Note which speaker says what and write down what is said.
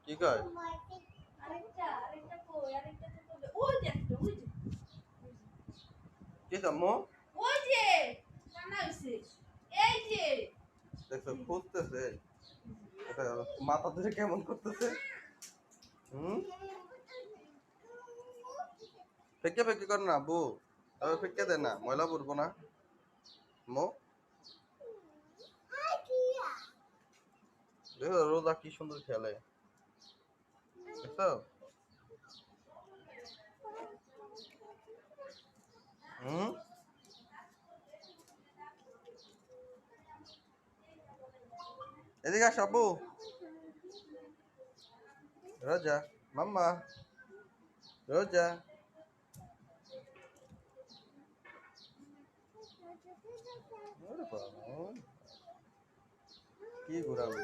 Speaker 1: কি কয়? কি আম্মু? দেখছো খুঁজতেছে। এটা মাথা ধরে কেমন করতেছে? হুম? ফেকে ফেকে কর না আব্বু। তবে ফেকে দে না, ময়লা পড়বো না। আম্মু দেখো রোজা কি সুন্দর খেলে। দেখছো? হুম? এদিকে আস আব্বু। রোজা, মাম্মা, রোজা। ওরে বাবা, কি ঘোরাবো?